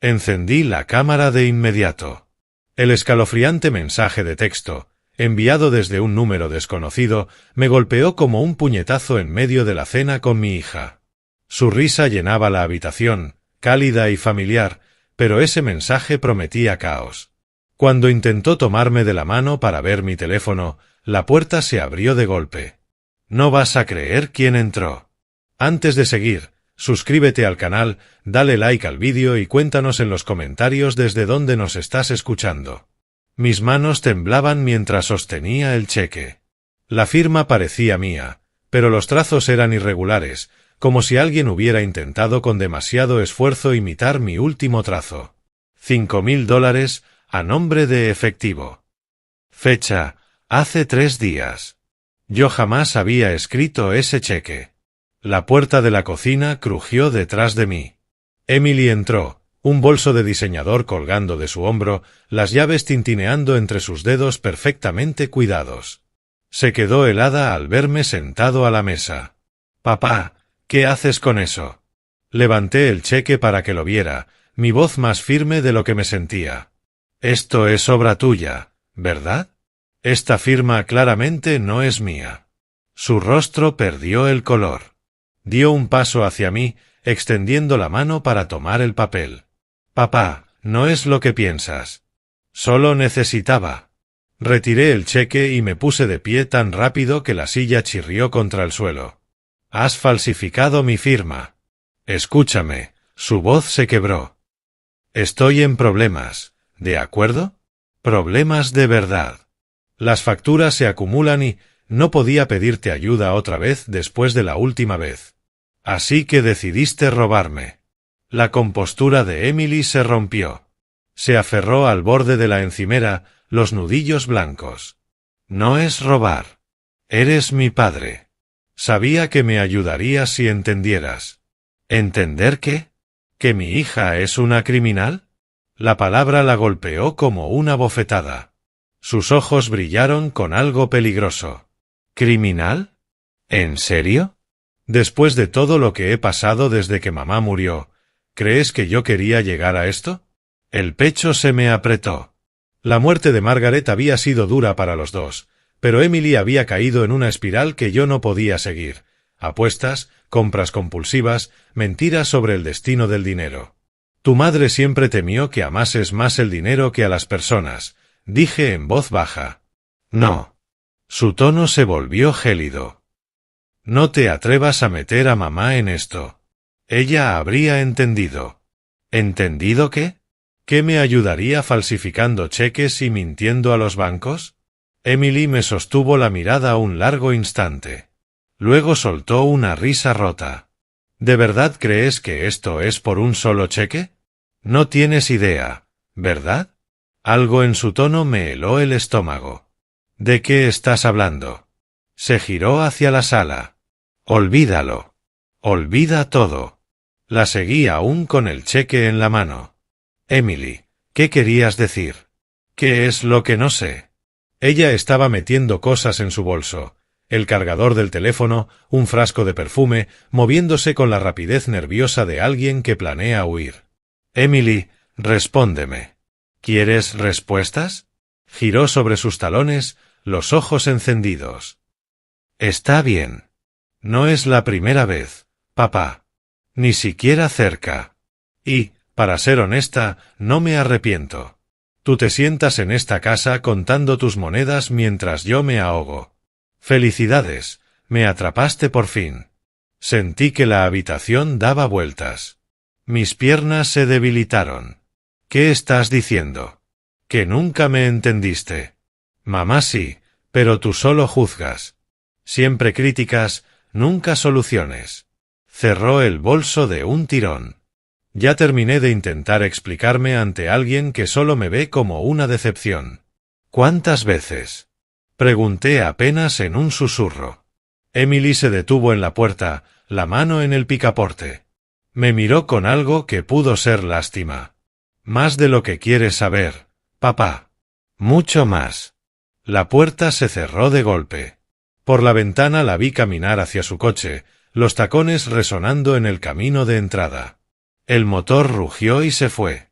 Encendí la cámara de inmediato. El escalofriante mensaje de texto, enviado desde un número desconocido, me golpeó como un puñetazo en medio de la cena con mi hija. Su risa llenaba la habitación, cálida y familiar, pero ese mensaje prometía caos. Cuando intentó tomarme de la mano para ver mi teléfono, la puerta se abrió de golpe. No vas a creer quién entró. Antes de seguir, suscríbete al canal, dale like al vídeo y cuéntanos en los comentarios desde dónde nos estás escuchando. Mis manos temblaban mientras sostenía el cheque. La firma parecía mía, pero los trazos eran irregulares, como si alguien hubiera intentado con demasiado esfuerzo imitar mi último trazo. $5.000 a nombre de efectivo. Fecha: hace 3 días. Yo jamás había escrito ese cheque. La puerta de la cocina crujió detrás de mí. Emily entró, un bolso de diseñador colgando de su hombro, las llaves tintineando entre sus dedos perfectamente cuidados. Se quedó helada al verme sentado a la mesa. «Papá, ¿qué haces con eso?» Levanté el cheque para que lo viera, mi voz más firme de lo que me sentía. «Esto es obra tuya, ¿verdad? Esta firma claramente no es mía». Su rostro perdió el color. Dio un paso hacia mí, extendiendo la mano para tomar el papel. «Papá, no es lo que piensas. Solo necesitaba». Retiré el cheque y me puse de pie tan rápido que la silla chirrió contra el suelo. «Has falsificado mi firma». «Escúchame», su voz se quebró. «Estoy en problemas, ¿de acuerdo? Problemas de verdad. Las facturas se acumulan y no podía pedirte ayuda otra vez después de la última vez. Así que decidiste robarme». La compostura de Emily se rompió. Se aferró al borde de la encimera, los nudillos blancos. «No es robar. Eres mi padre. Sabía que me ayudarías si entendieras». «¿Entender qué? ¿Que mi hija es una criminal?» La palabra la golpeó como una bofetada. Sus ojos brillaron con algo peligroso. «¿Criminal? ¿En serio? Después de todo lo que he pasado desde que mamá murió, ¿crees que yo quería llegar a esto?» El pecho se me apretó. La muerte de Margaret había sido dura para los dos, pero Emily había caído en una espiral que yo no podía seguir. Apuestas, compras compulsivas, mentiras sobre el destino del dinero. «Tu madre siempre temió que amases más el dinero que a las personas», dije en voz baja. «No». Su tono se volvió gélido. «No te atrevas a meter a mamá en esto. Ella habría entendido». ¿Entendido qué? ¿Qué me ayudaría falsificando cheques y mintiendo a los bancos? Emily me sostuvo la mirada un largo instante. Luego soltó una risa rota. ¿De verdad crees que esto es por un solo cheque? No tienes idea, ¿verdad? Algo en su tono me heló el estómago. ¿De qué estás hablando? Se giró hacia la sala. Olvídalo. Olvida todo. La seguí aún con el cheque en la mano. Emily, ¿qué querías decir? ¿Qué es lo que no sé? Ella estaba metiendo cosas en su bolso. El cargador del teléfono, un frasco de perfume, moviéndose con la rapidez nerviosa de alguien que planea huir. Emily, respóndeme. ¿Quieres respuestas? Giró sobre sus talones, los ojos encendidos. Está bien. No es la primera vez, papá. Ni siquiera cerca. Y, para ser honesta, no me arrepiento. Tú te sientas en esta casa contando tus monedas mientras yo me ahogo. Felicidades, me atrapaste por fin. Sentí que la habitación daba vueltas. Mis piernas se debilitaron. ¿Qué estás diciendo? Que nunca me entendiste. Mamá sí, pero tú solo juzgas. Siempre críticas, nunca soluciones. Cerró el bolso de un tirón. Ya terminé de intentar explicarme ante alguien que solo me ve como una decepción. ¿Cuántas veces? Pregunté apenas en un susurro. Emily se detuvo en la puerta, la mano en el picaporte. Me miró con algo que pudo ser lástima. Más de lo que quieres saber, papá. Mucho más. La puerta se cerró de golpe. Por la ventana la vi caminar hacia su coche, los tacones resonando en el camino de entrada. El motor rugió y se fue.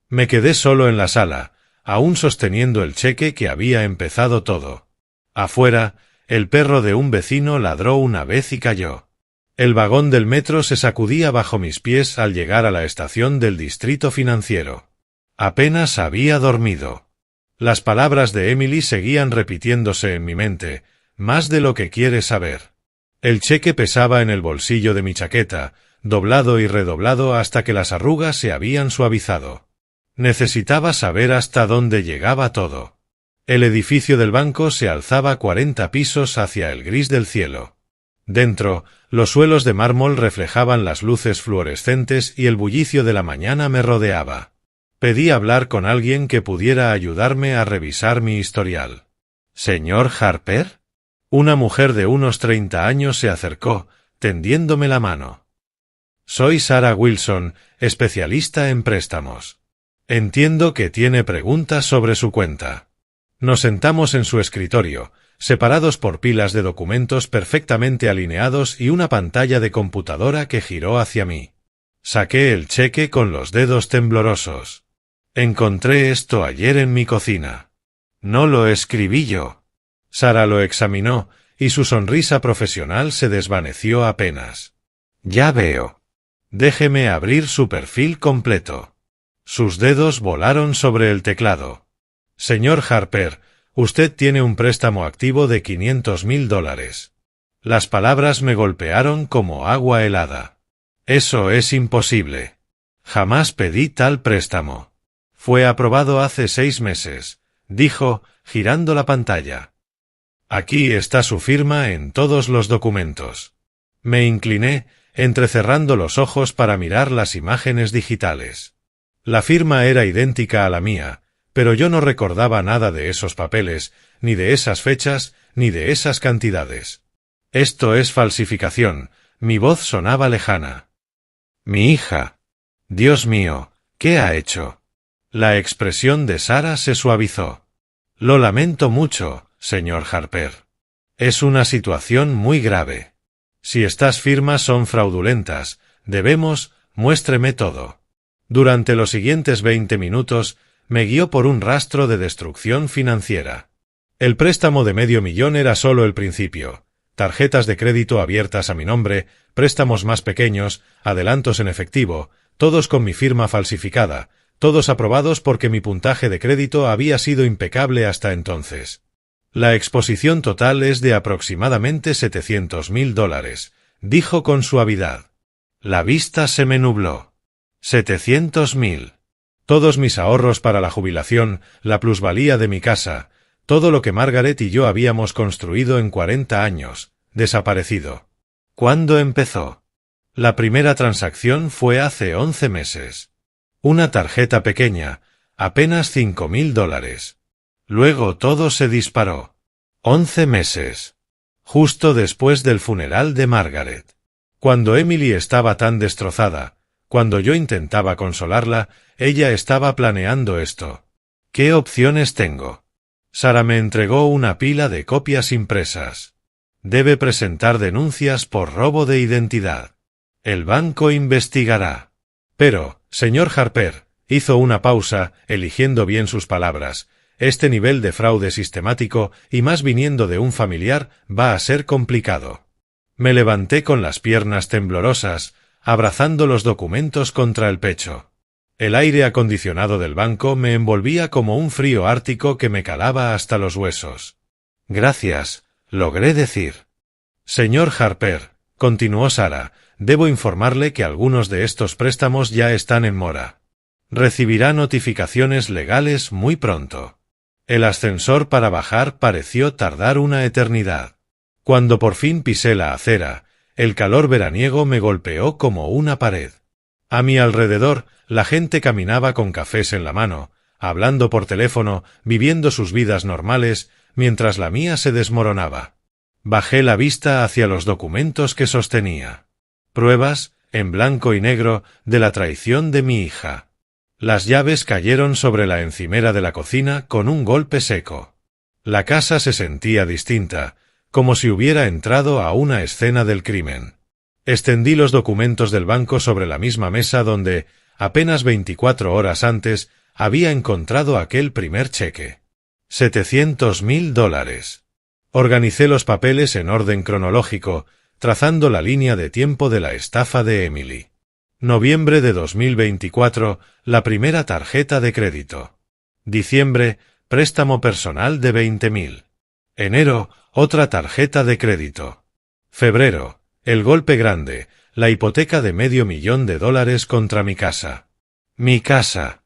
Me quedé solo en la sala, aún sosteniendo el cheque que había empezado todo. Afuera, el perro de un vecino ladró una vez y cayó. El vagón del metro se sacudía bajo mis pies al llegar a la estación del distrito financiero. Apenas había dormido. Las palabras de Emily seguían repitiéndose en mi mente, más de lo que quieres saber. El cheque pesaba en el bolsillo de mi chaqueta, doblado y redoblado hasta que las arrugas se habían suavizado. Necesitaba saber hasta dónde llegaba todo. El edificio del banco se alzaba 40 pisos hacia el gris del cielo. Dentro, los suelos de mármol reflejaban las luces fluorescentes y el bullicio de la mañana me rodeaba. Pedí hablar con alguien que pudiera ayudarme a revisar mi historial. ¿Señor Harper? Una mujer de unos 30 años se acercó, tendiéndome la mano. Soy Sarah Wilson, especialista en préstamos. Entiendo que tiene preguntas sobre su cuenta. Nos sentamos en su escritorio, separados por pilas de documentos perfectamente alineados y una pantalla de computadora que giró hacia mí. Saqué el cheque con los dedos temblorosos. Encontré esto ayer en mi cocina. No lo escribí yo. Sarah lo examinó, y su sonrisa profesional se desvaneció apenas. Ya veo. Déjeme abrir su perfil completo. Sus dedos volaron sobre el teclado. Señor Harper, usted tiene un préstamo activo de $500,000. Las palabras me golpearon como agua helada. Eso es imposible. Jamás pedí tal préstamo. Fue aprobado hace 6 meses, dijo, girando la pantalla. Aquí está su firma en todos los documentos. Me incliné, entrecerrando los ojos para mirar las imágenes digitales. La firma era idéntica a la mía, pero yo no recordaba nada de esos papeles, ni de esas fechas, ni de esas cantidades. Esto es falsificación. Mi voz sonaba lejana. Mi hija. Dios mío, ¿qué ha hecho? La expresión de Sarah se suavizó. Lo lamento mucho, señor Harper. Es una situación muy grave. Si estas firmas son fraudulentas, muéstreme todo. Durante los siguientes 20 minutos, me guió por un rastro de destrucción financiera. El préstamo de $500,000 era solo el principio. Tarjetas de crédito abiertas a mi nombre, préstamos más pequeños, adelantos en efectivo, todos con mi firma falsificada, todos aprobados porque mi puntaje de crédito había sido impecable hasta entonces. La exposición total es de aproximadamente $700,000, dijo con suavidad. La vista se me nubló. 700,000. Todos mis ahorros para la jubilación, la plusvalía de mi casa, todo lo que Margaret y yo habíamos construido en 40 años, desaparecido. ¿Cuándo empezó? La primera transacción fue hace 11 meses. Una tarjeta pequeña, apenas $5,000. Luego todo se disparó. 11 meses. Justo después del funeral de Margaret. Cuando Emily estaba tan destrozada, cuando yo intentaba consolarla, ella estaba planeando esto. ¿Qué opciones tengo? Sarah me entregó una pila de copias impresas. Debe presentar denuncias por robo de identidad. El banco investigará. Pero, señor Harper, hizo una pausa, eligiendo bien sus palabras. Este nivel de fraude sistemático, y más viniendo de un familiar, va a ser complicado. Me levanté con las piernas temblorosas, abrazando los documentos contra el pecho. El aire acondicionado del banco me envolvía como un frío ártico que me calaba hasta los huesos. Gracias, logré decir. Señor Harper, continuó Sarah, debo informarle que algunos de estos préstamos ya están en mora. Recibirá notificaciones legales muy pronto. El ascensor para bajar pareció tardar una eternidad. Cuando por fin pisé la acera, el calor veraniego me golpeó como una pared. A mi alrededor, la gente caminaba con cafés en la mano, hablando por teléfono, viviendo sus vidas normales, mientras la mía se desmoronaba. Bajé la vista hacia los documentos que sostenía. Pruebas, en blanco y negro, de la traición de mi hija. Las llaves cayeron sobre la encimera de la cocina con un golpe seco. La casa se sentía distinta, como si hubiera entrado a una escena del crimen. Extendí los documentos del banco sobre la misma mesa donde, apenas 24 horas antes, había encontrado aquel primer cheque. $700.000. Organicé los papeles en orden cronológico, trazando la línea de tiempo de la estafa de Emily. Noviembre de 2024, la primera tarjeta de crédito. Diciembre, préstamo personal de 20.000. Enero, otra tarjeta de crédito. Febrero, el golpe grande, la hipoteca de $500.000 contra mi casa. Mi casa.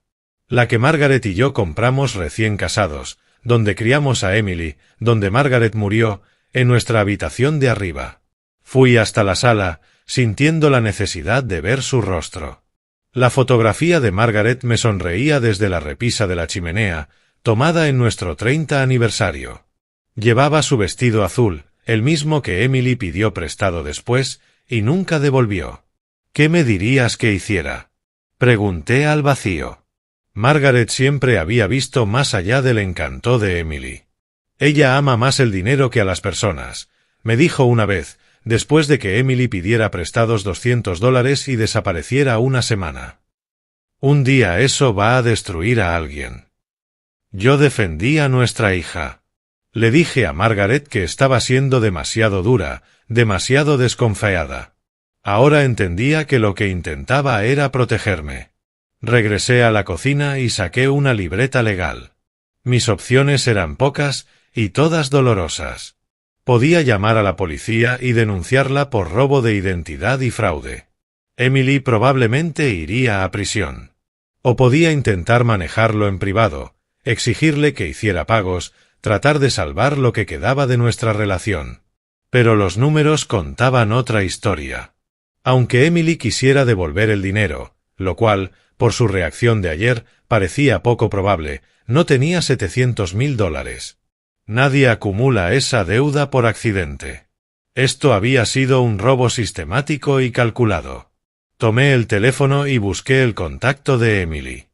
La que Margaret y yo compramos recién casados, donde criamos a Emily, donde Margaret murió, en nuestra habitación de arriba. Fui hasta la sala, sintiendo la necesidad de ver su rostro. La fotografía de Margaret me sonreía desde la repisa de la chimenea, tomada en nuestro 30 aniversario. Llevaba su vestido azul, el mismo que Emily pidió prestado después, y nunca devolvió. ¿Qué me dirías que hiciera? Pregunté al vacío. Margaret siempre había visto más allá del encanto de Emily. Ella ama más el dinero que a las personas, me dijo una vez, después de que Emily pidiera prestados $200 y desapareciera una semana. Un día eso va a destruir a alguien. Yo defendí a nuestra hija. Le dije a Margaret que estaba siendo demasiado dura, demasiado desconfiada. Ahora entendía que lo que intentaba era protegerme. Regresé a la cocina y saqué una libreta legal. Mis opciones eran pocas y todas dolorosas. Podía llamar a la policía y denunciarla por robo de identidad y fraude. Emily probablemente iría a prisión. O podía intentar manejarlo en privado, exigirle que hiciera pagos, tratar de salvar lo que quedaba de nuestra relación. Pero los números contaban otra historia. Aunque Emily quisiera devolver el dinero, lo cual, por su reacción de ayer, parecía poco probable, no tenía $700.000. Nadie acumula esa deuda por accidente. Esto había sido un robo sistemático y calculado. Tomé el teléfono y busqué el contacto de Emily.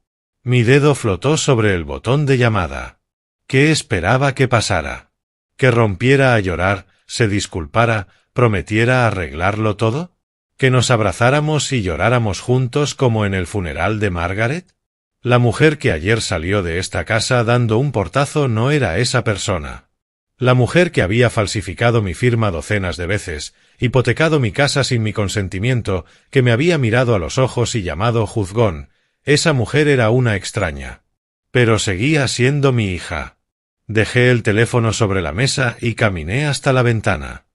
Mi dedo flotó sobre el botón de llamada. ¿Qué esperaba que pasara? ¿Que rompiera a llorar, se disculpara, prometiera arreglarlo todo? ¿Que nos abrazáramos y lloráramos juntos como en el funeral de Margaret? La mujer que ayer salió de esta casa dando un portazo no era esa persona. La mujer que había falsificado mi firma docenas de veces, hipotecado mi casa sin mi consentimiento, que me había mirado a los ojos y llamado juzgón, esa mujer era una extraña. Pero seguía siendo mi hija. Dejé el teléfono sobre la mesa y caminé hasta la ventana.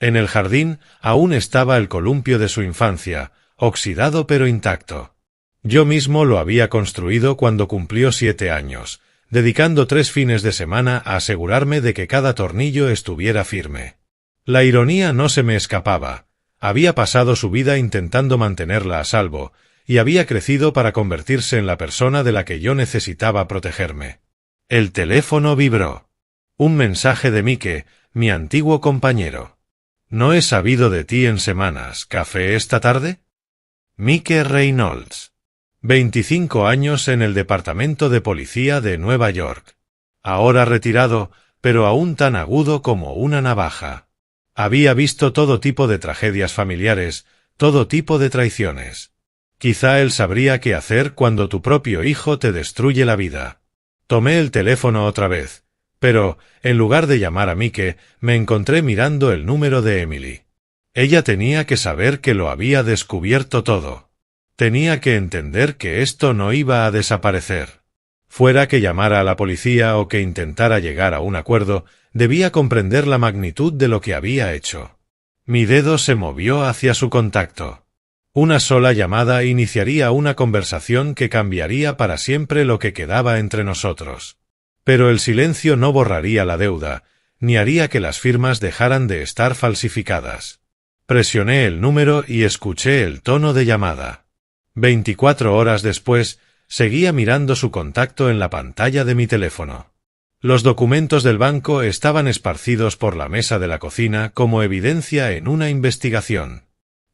En el jardín aún estaba el columpio de su infancia, oxidado pero intacto. Yo mismo lo había construido cuando cumplió 7 años, dedicando 3 fines de semana a asegurarme de que cada tornillo estuviera firme. La ironía no se me escapaba. Había pasado su vida intentando mantenerla a salvo, y había crecido para convertirse en la persona de la que yo necesitaba protegerme. El teléfono vibró. Un mensaje de Mike, mi antiguo compañero. «No he sabido de ti en semanas. ¿Café esta tarde?» Mike Reynolds. 25 años en el Departamento de Policía de Nueva York. Ahora retirado, pero aún tan agudo como una navaja. Había visto todo tipo de tragedias familiares, todo tipo de traiciones. Quizá él sabría qué hacer cuando tu propio hijo te destruye la vida. Tomé el teléfono otra vez, pero, en lugar de llamar a Mike, me encontré mirando el número de Emily. Ella tenía que saber que lo había descubierto todo. Tenía que entender que esto no iba a desaparecer. Fuera que llamara a la policía o que intentara llegar a un acuerdo, debía comprender la magnitud de lo que había hecho. Mi dedo se movió hacia su contacto. Una sola llamada iniciaría una conversación que cambiaría para siempre lo que quedaba entre nosotros. Pero el silencio no borraría la deuda, ni haría que las firmas dejaran de estar falsificadas. Presioné el número y escuché el tono de llamada. 24 horas después, seguía mirando su contacto en la pantalla de mi teléfono. Los documentos del banco estaban esparcidos por la mesa de la cocina como evidencia en una investigación.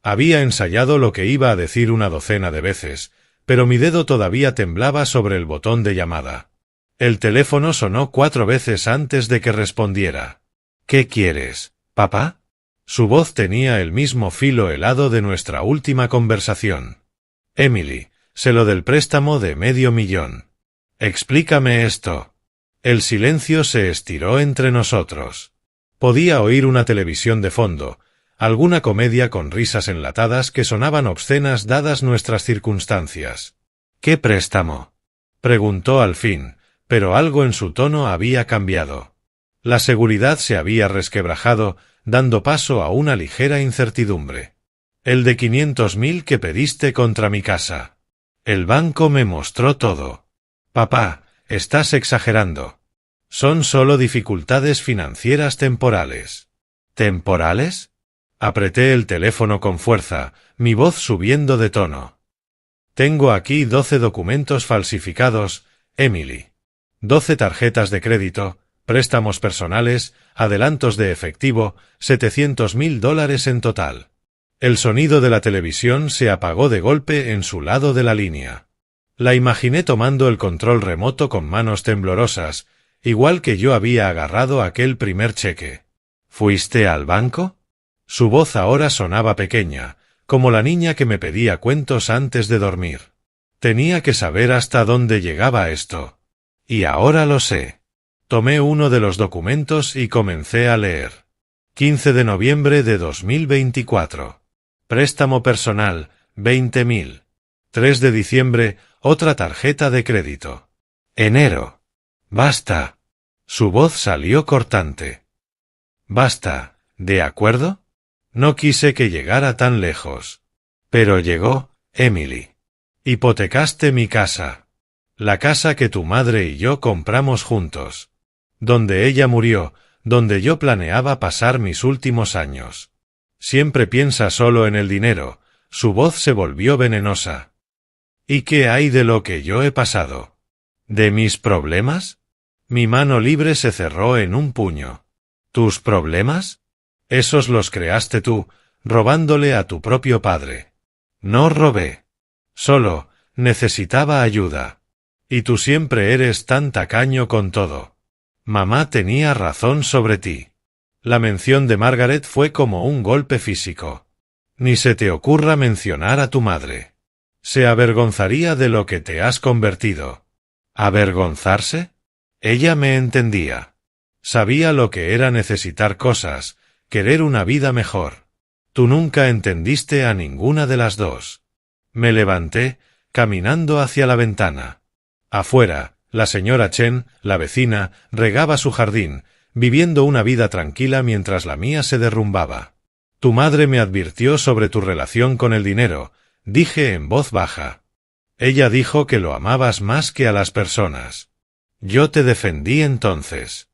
Había ensayado lo que iba a decir una docena de veces, pero mi dedo todavía temblaba sobre el botón de llamada. El teléfono sonó 4 veces antes de que respondiera. «¿Qué quieres, papá?» Su voz tenía el mismo filo helado de nuestra última conversación. «Emily, sé lo del préstamo de $500.000. Explícame esto. El silencio se estiró entre nosotros. Podía oír una televisión de fondo, alguna comedia con risas enlatadas que sonaban obscenas dadas nuestras circunstancias. ¿Qué préstamo?, preguntó al fin, pero algo en su tono había cambiado. La seguridad se había resquebrajado, dando paso a una ligera incertidumbre. El de 500.000 que pediste contra mi casa. El banco me mostró todo. Papá, estás exagerando. Son solo dificultades financieras temporales. ¿Temporales? Apreté el teléfono con fuerza, mi voz subiendo de tono. Tengo aquí 12 documentos falsificados, Emily. 12 tarjetas de crédito, préstamos personales, adelantos de efectivo, $700.000 en total. El sonido de la televisión se apagó de golpe en su lado de la línea. La imaginé tomando el control remoto con manos temblorosas, igual que yo había agarrado aquel primer cheque. ¿Fuiste al banco? Su voz ahora sonaba pequeña, como la niña que me pedía cuentos antes de dormir. Tenía que saber hasta dónde llegaba esto. Y ahora lo sé. Tomé uno de los documentos y comencé a leer. 15 de noviembre de 2024. Préstamo personal, 20.000. 3 de diciembre, otra tarjeta de crédito. Enero. Basta. Su voz salió cortante. Basta, ¿de acuerdo? No quise que llegara tan lejos. Pero llegó, Emily. Hipotecaste mi casa. La casa que tu madre y yo compramos juntos. Donde ella murió, donde yo planeaba pasar mis últimos años. Siempre piensa solo en el dinero. Su voz se volvió venenosa. ¿Y qué hay de lo que yo he pasado? ¿De mis problemas? Mi mano libre se cerró en un puño. ¿Tus problemas? Esos los creaste tú, robándole a tu propio padre. No robé. Solo, necesitaba ayuda. Y tú siempre eres tan tacaño con todo. Mamá tenía razón sobre ti. La mención de Margaret fue como un golpe físico. Ni se te ocurra mencionar a tu madre. Se avergonzaría de lo que te has convertido. ¿Avergonzarse? Ella me entendía. Sabía lo que era necesitar cosas, querer una vida mejor. Tú nunca entendiste a ninguna de las dos. Me levanté, caminando hacia la ventana. Afuera, la señora Chen, la vecina, regaba su jardín, viviendo una vida tranquila mientras la mía se derrumbaba. Tu madre me advirtió sobre tu relación con el dinero, dije en voz baja. Ella dijo que lo amabas más que a las personas. Yo te defendí entonces.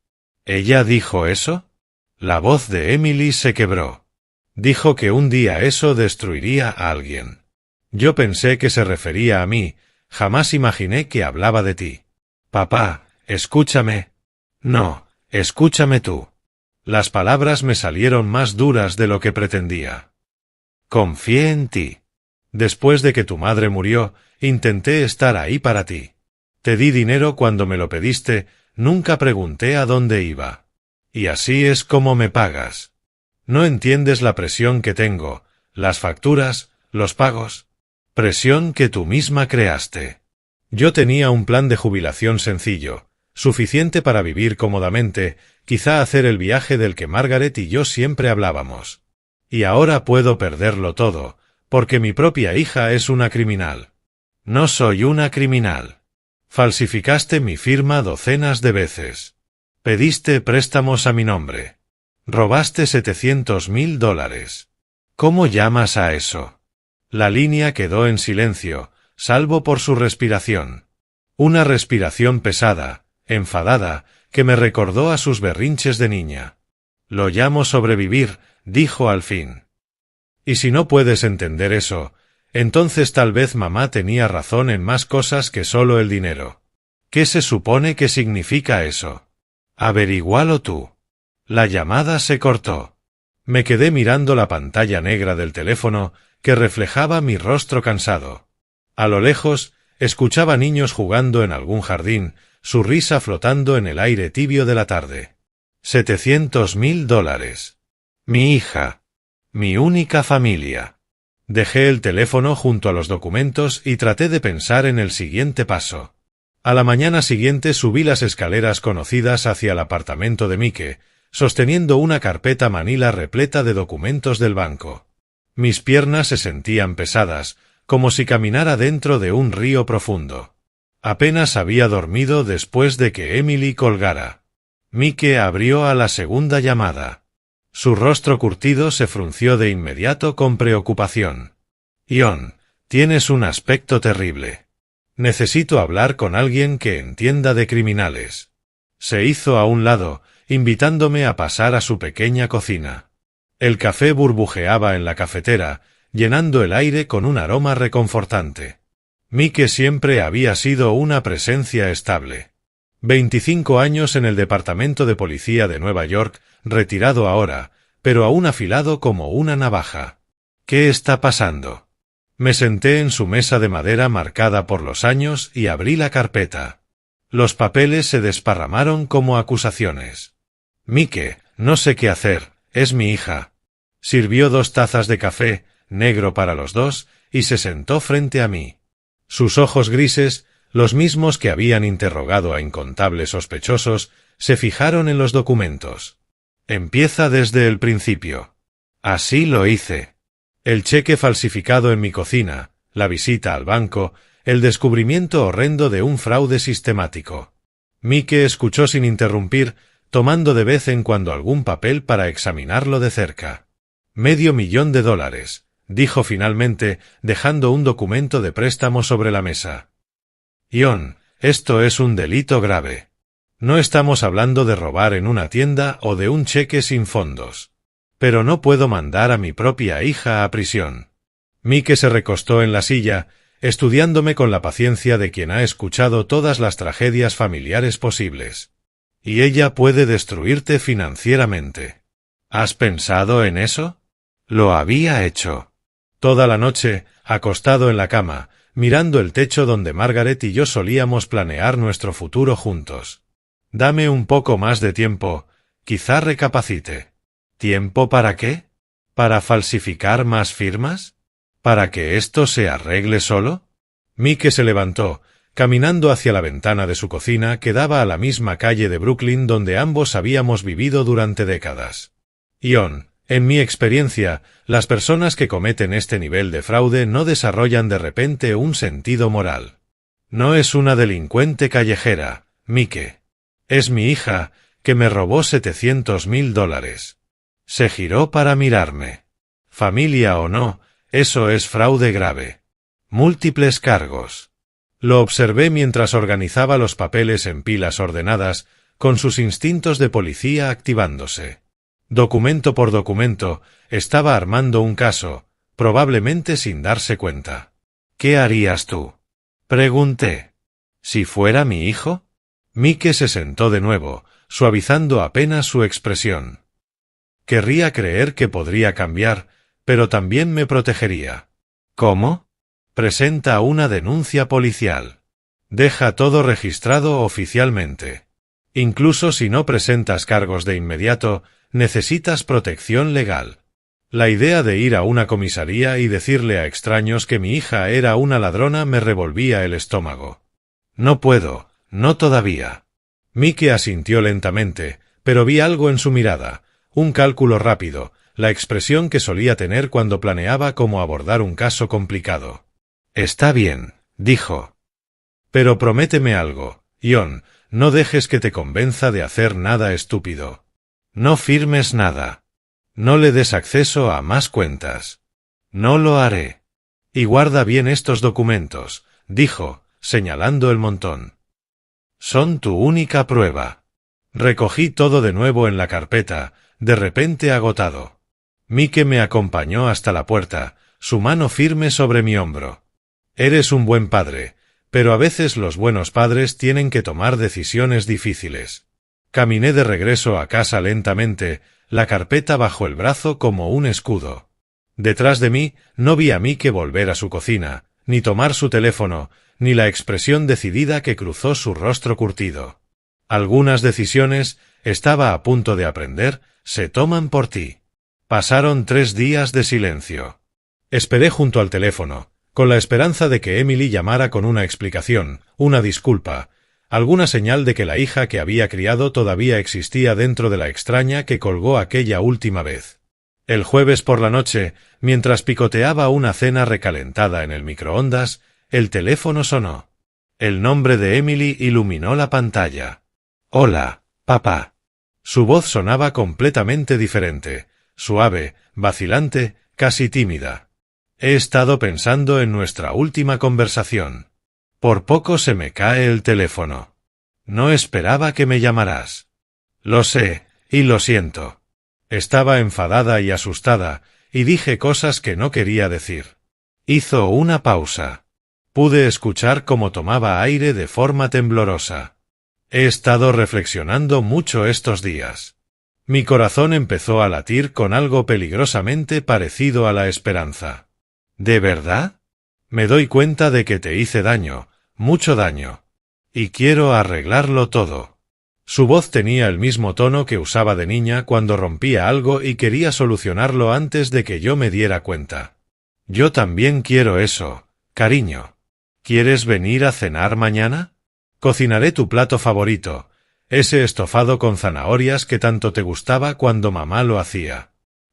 ¿Ella dijo eso? La voz de Emily se quebró. Dijo que un día eso destruiría a alguien. Yo pensé que se refería a mí, jamás imaginé que hablaba de ti. Papá, escúchame. No, escúchame tú. Las palabras me salieron más duras de lo que pretendía. Confié en ti. Después de que tu madre murió, intenté estar ahí para ti. Te di dinero cuando me lo pediste, nunca pregunté a dónde iba. Y así es como me pagas. No entiendes la presión que tengo, las facturas, los pagos. Presión que tú misma creaste. Yo tenía un plan de jubilación sencillo, suficiente para vivir cómodamente, quizá hacer el viaje del que Margaret y yo siempre hablábamos. Y ahora puedo perderlo todo, porque mi propia hija es una criminal. No soy una criminal. Falsificaste mi firma docenas de veces. Pediste préstamos a mi nombre. Robaste $700.000. ¿Cómo llamas a eso? La línea quedó en silencio, salvo por su respiración. Una respiración pesada, enfadada, que me recordó a sus berrinches de niña. Lo llamo sobrevivir, dijo al fin. Y si no puedes entender eso, entonces tal vez mamá tenía razón en más cosas que solo el dinero. ¿Qué se supone que significa eso? Averigualo tú. La llamada se cortó. Me quedé mirando la pantalla negra del teléfono que reflejaba mi rostro cansado. A lo lejos, escuchaba niños jugando en algún jardín, su risa flotando en el aire tibio de la tarde. $700.000. Mi hija. Mi única familia. Dejé el teléfono junto a los documentos y traté de pensar en el siguiente paso. A la mañana siguiente subí las escaleras conocidas hacia el apartamento de Mike, sosteniendo una carpeta manila repleta de documentos del banco. Mis piernas se sentían pesadas, como si caminara dentro de un río profundo. Apenas había dormido después de que Emily colgara. Mike abrió a la segunda llamada. Su rostro curtido se frunció de inmediato con preocupación. Ion, tienes un aspecto terrible. Necesito hablar con alguien que entienda de criminales. Se hizo a un lado, invitándome a pasar a su pequeña cocina. El café burbujeaba en la cafetera, llenando el aire con un aroma reconfortante. Mike siempre había sido una presencia estable. 25 años en el Departamento de Policía de Nueva York, retirado ahora, pero aún afilado como una navaja. ¿Qué está pasando? Me senté en su mesa de madera marcada por los años y abrí la carpeta. Los papeles se desparramaron como acusaciones. Mike, no sé qué hacer, es mi hija. Sirvió 2 tazas de café, negro para los dos, y se sentó frente a mí. Sus ojos grises, los mismos que habían interrogado a incontables sospechosos, se fijaron en los documentos. Empieza desde el principio. Así lo hice. El cheque falsificado en mi cocina, la visita al banco, el descubrimiento horrendo de un fraude sistemático. Mike escuchó sin interrumpir, tomando de vez en cuando algún papel para examinarlo de cerca. $500,000, dijo finalmente, dejando un documento de préstamo sobre la mesa. Ion, esto es un delito grave. No estamos hablando de robar en una tienda o de un cheque sin fondos. Pero no puedo mandar a mi propia hija a prisión. Mike se recostó en la silla, estudiándome con la paciencia de quien ha escuchado todas las tragedias familiares posibles. Y ella puede destruirte financieramente. ¿Has pensado en eso? Lo había hecho. Toda la noche, acostado en la cama, mirando el techo donde Margaret y yo solíamos planear nuestro futuro juntos. Dame un poco más de tiempo, quizá recapacite. ¿Tiempo para qué? ¿Para falsificar más firmas? ¿Para que esto se arregle solo? Mike se levantó, caminando hacia la ventana de su cocina que daba a la misma calle de Brooklyn donde ambos habíamos vivido durante décadas. Ion, en mi experiencia, las personas que cometen este nivel de fraude no desarrollan de repente un sentido moral. No es una delincuente callejera, Mike. Es mi hija, que me robó $700,000. Se giró para mirarme. Familia o no, eso es fraude grave. Múltiples cargos. Lo observé mientras organizaba los papeles en pilas ordenadas, con sus instintos de policía activándose. Documento por documento, estaba armando un caso, probablemente sin darse cuenta. ¿Qué harías tú? Pregunté. ¿Si fuera mi hijo? Mike se sentó de nuevo, suavizando apenas su expresión. Querría creer que podría cambiar, pero también me protegería. ¿Cómo? Presenta una denuncia policial. Deja todo registrado oficialmente. Incluso si no presentas cargos de inmediato, necesitas protección legal. La idea de ir a una comisaría y decirle a extraños que mi hija era una ladrona me revolvía el estómago. No puedo, no todavía. Mike asintió lentamente, pero vi algo en su mirada. Un cálculo rápido, la expresión que solía tener cuando planeaba cómo abordar un caso complicado. Está bien, dijo. Pero prométeme algo, Ion, no dejes que te convenza de hacer nada estúpido. No firmes nada. No le des acceso a más cuentas. No lo haré. Y guarda bien estos documentos, dijo, señalando el montón. Son tu única prueba. Recogí todo de nuevo en la carpeta, de repente agotado. Mike me acompañó hasta la puerta, su mano firme sobre mi hombro. Eres un buen padre, pero a veces los buenos padres tienen que tomar decisiones difíciles. Caminé de regreso a casa lentamente, la carpeta bajo el brazo como un escudo. Detrás de mí no vi a Mike volver a su cocina, ni tomar su teléfono, ni la expresión decidida que cruzó su rostro curtido. Algunas decisiones, estaba a punto de aprender, se toman por ti. Pasaron 3 días de silencio. Esperé junto al teléfono, con la esperanza de que Emily llamara con una explicación, una disculpa, alguna señal de que la hija que había criado todavía existía dentro de la extraña que colgó aquella última vez. El jueves por la noche, mientras picoteaba una cena recalentada en el microondas, el teléfono sonó. El nombre de Emily iluminó la pantalla. «Hola, papá». Su voz sonaba completamente diferente, suave, vacilante, casi tímida. «He estado pensando en nuestra última conversación. Por poco se me cae el teléfono. No esperaba que me llamaras». «Lo sé, y lo siento». Estaba enfadada y asustada, y dije cosas que no quería decir. Hizo una pausa. Pude escuchar cómo tomaba aire de forma temblorosa. «He estado reflexionando mucho estos días». Mi corazón empezó a latir con algo peligrosamente parecido a la esperanza. «¿De verdad? Me doy cuenta de que te hice daño, mucho daño. Y quiero arreglarlo todo». Su voz tenía el mismo tono que usaba de niña cuando rompía algo y quería solucionarlo antes de que yo me diera cuenta. «Yo también quiero eso, cariño. ¿Quieres venir a cenar mañana? Cocinaré tu plato favorito, ese estofado con zanahorias que tanto te gustaba cuando mamá lo hacía».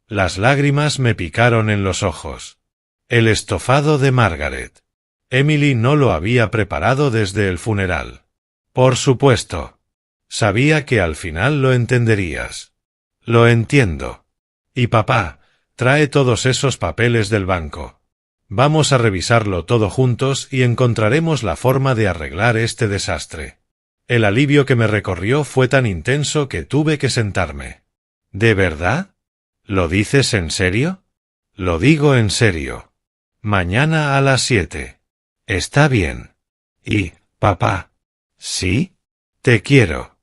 Las lágrimas me picaron en los ojos. El estofado de Margaret. Emily no lo había preparado desde el funeral. Por supuesto. Sabía que al final lo entenderías. Lo entiendo. Y papá, trae todos esos papeles del banco. Vamos a revisarlo todo juntos y encontraremos la forma de arreglar este desastre. El alivio que me recorrió fue tan intenso que tuve que sentarme. ¿De verdad? ¿Lo dices en serio? Lo digo en serio. Mañana a las 7. Está bien. Y, papá. ¿Sí? Te quiero.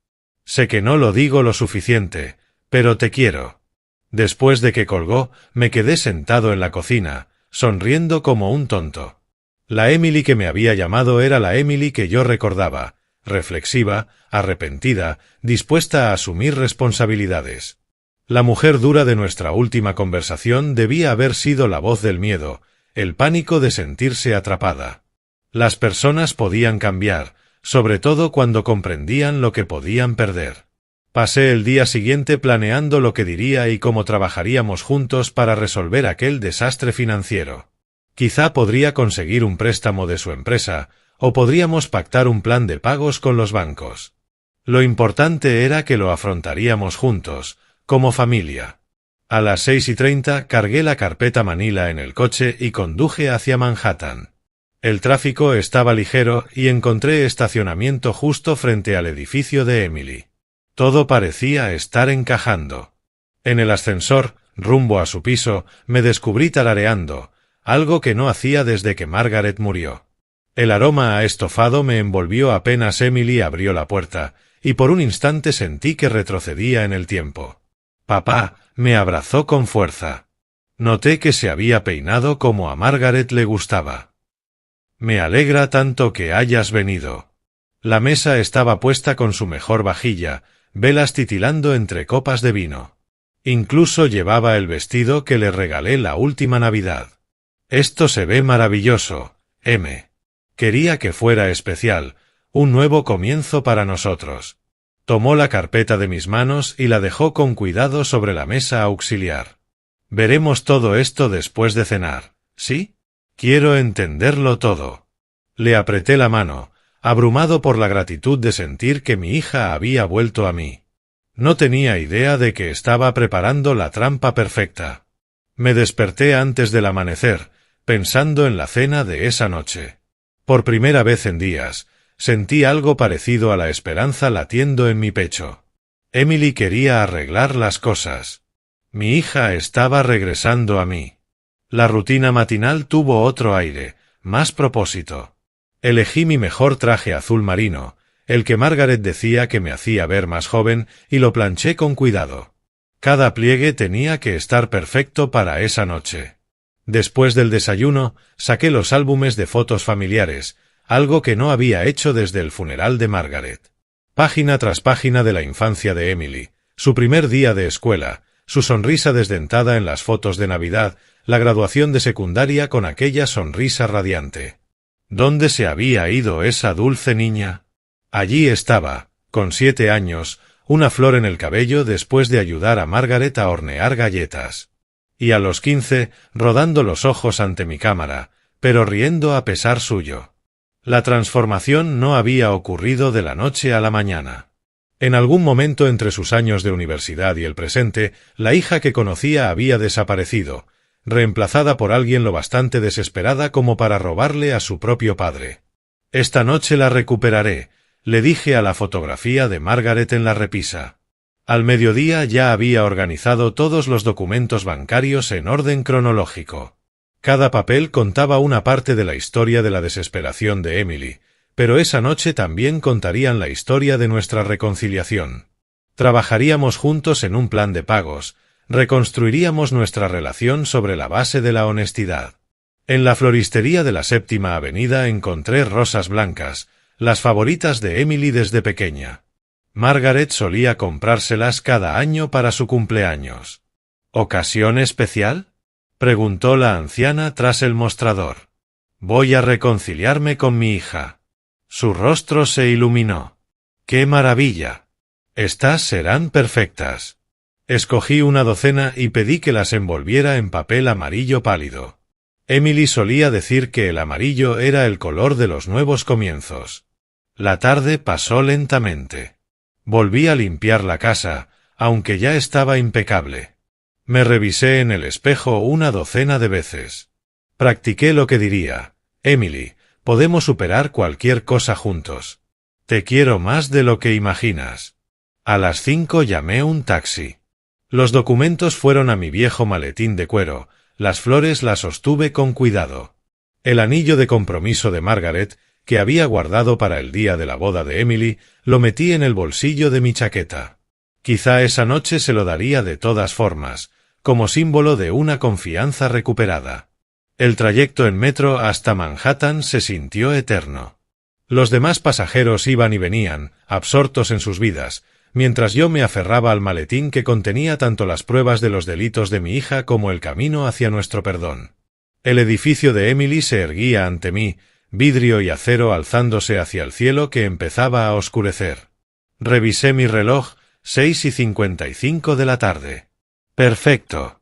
Sé que no lo digo lo suficiente, pero te quiero. Después de que colgó, me quedé sentado en la cocina, sonriendo como un tonto. La Emily que me había llamado era la Emily que yo recordaba, reflexiva, arrepentida, dispuesta a asumir responsabilidades. La mujer dura de nuestra última conversación debía haber sido la voz del miedo, el pánico de sentirse atrapada. Las personas podían cambiar, sobre todo cuando comprendían lo que podían perder. Pasé el día siguiente planeando lo que diría y cómo trabajaríamos juntos para resolver aquel desastre financiero. Quizá podría conseguir un préstamo de su empresa, o podríamos pactar un plan de pagos con los bancos. Lo importante era que lo afrontaríamos juntos, como familia. A las 6:30 cargué la carpeta Manila en el coche y conduje hacia Manhattan. El tráfico estaba ligero y encontré estacionamiento justo frente al edificio de Emily. Todo parecía estar encajando. En el ascensor, rumbo a su piso, me descubrí tarareando, algo que no hacía desde que Margaret murió. El aroma a estofado me envolvió apenas Emily abrió la puerta, y por un instante sentí que retrocedía en el tiempo. Papá me abrazó con fuerza. Noté que se había peinado como a Margaret le gustaba. «Me alegra tanto que hayas venido». La mesa estaba puesta con su mejor vajilla, velas titilando entre copas de vino. Incluso llevaba el vestido que le regalé la última Navidad. «Esto se ve maravilloso, M. Quería que fuera especial, un nuevo comienzo para nosotros». Tomó la carpeta de mis manos y la dejó con cuidado sobre la mesa auxiliar. «Veremos todo esto después de cenar, ¿sí? Quiero entenderlo todo». Le apreté la mano, abrumado por la gratitud de sentir que mi hija había vuelto a mí. No tenía idea de que estaba preparando la trampa perfecta. Me desperté antes del amanecer, pensando en la cena de esa noche. Por primera vez en días, sentí algo parecido a la esperanza latiendo en mi pecho. Emily quería arreglar las cosas. Mi hija estaba regresando a mí. La rutina matinal tuvo otro aire, más propósito. Elegí mi mejor traje azul marino, el que Margaret decía que me hacía ver más joven, y lo planché con cuidado. Cada pliegue tenía que estar perfecto para esa noche. Después del desayuno, saqué los álbumes de fotos familiares, algo que no había hecho desde el funeral de Margaret. Página tras página de la infancia de Emily, su primer día de escuela, su sonrisa desdentada en las fotos de Navidad, la graduación de secundaria con aquella sonrisa radiante. ¿Dónde se había ido esa dulce niña? Allí estaba, con 7 años, una flor en el cabello después de ayudar a Margaret a hornear galletas. Y a los 15, rodando los ojos ante mi cámara, pero riendo a pesar suyo. La transformación no había ocurrido de la noche a la mañana. En algún momento entre sus años de universidad y el presente, la hija que conocía había desaparecido, reemplazada por alguien lo bastante desesperada como para robarle a su propio padre. «Esta noche la recuperaré», le dije a la fotografía de Margaret en la repisa. Al mediodía ya había organizado todos los documentos bancarios en orden cronológico. Cada papel contaba una parte de la historia de la desesperación de Emily, pero esa noche también contarían la historia de nuestra reconciliación. Trabajaríamos juntos en un plan de pagos, reconstruiríamos nuestra relación sobre la base de la honestidad. En la floristería de la Séptima Avenida encontré rosas blancas, las favoritas de Emily desde pequeña. Margaret solía comprárselas cada año para su cumpleaños. ¿Ocasión especial?, preguntó la anciana tras el mostrador. Voy a reconciliarme con mi hija. Su rostro se iluminó. ¡Qué maravilla! Estas serán perfectas. Escogí una docena y pedí que las envolviera en papel amarillo pálido. Emily solía decir que el amarillo era el color de los nuevos comienzos. La tarde pasó lentamente. Volví a limpiar la casa, aunque ya estaba impecable. Me revisé en el espejo una docena de veces. Practiqué lo que diría: Emily, podemos superar cualquier cosa juntos. Te quiero más de lo que imaginas. A las 5 llamé un taxi. Los documentos fueron a mi viejo maletín de cuero, las flores las sostuve con cuidado. El anillo de compromiso de Margaret, que había guardado para el día de la boda de Emily, lo metí en el bolsillo de mi chaqueta. Quizá esa noche se lo daría de todas formas, como símbolo de una confianza recuperada. El trayecto en metro hasta Manhattan se sintió eterno. Los demás pasajeros iban y venían, absortos en sus vidas, mientras yo me aferraba al maletín que contenía tanto las pruebas de los delitos de mi hija como el camino hacia nuestro perdón. El edificio de Emily se erguía ante mí, vidrio y acero alzándose hacia el cielo que empezaba a oscurecer. Revisé mi reloj, 6:55 de la tarde. Perfecto.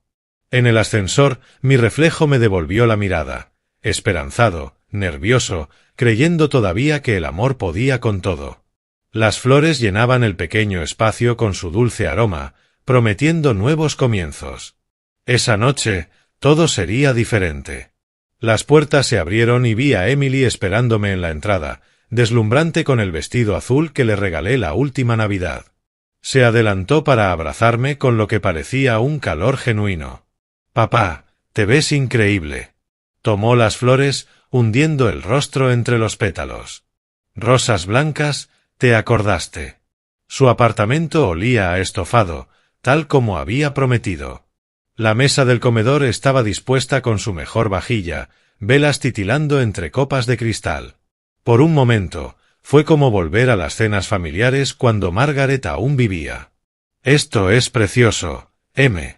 En el ascensor, mi reflejo me devolvió la mirada, esperanzado, nervioso, creyendo todavía que el amor podía con todo. Las flores llenaban el pequeño espacio con su dulce aroma, prometiendo nuevos comienzos. Esa noche, todo sería diferente. Las puertas se abrieron y vi a Emily esperándome en la entrada, deslumbrante con el vestido azul que le regalé la última Navidad. Se adelantó para abrazarme con lo que parecía un calor genuino. «Papá, te ves increíble». Tomó las flores, hundiendo el rostro entre los pétalos. «Rosas blancas, te acordaste». Su apartamento olía a estofado, tal como había prometido. La mesa del comedor estaba dispuesta con su mejor vajilla, velas titilando entre copas de cristal. Por un momento, fue como volver a las cenas familiares cuando Margaret aún vivía. «Esto es precioso, M».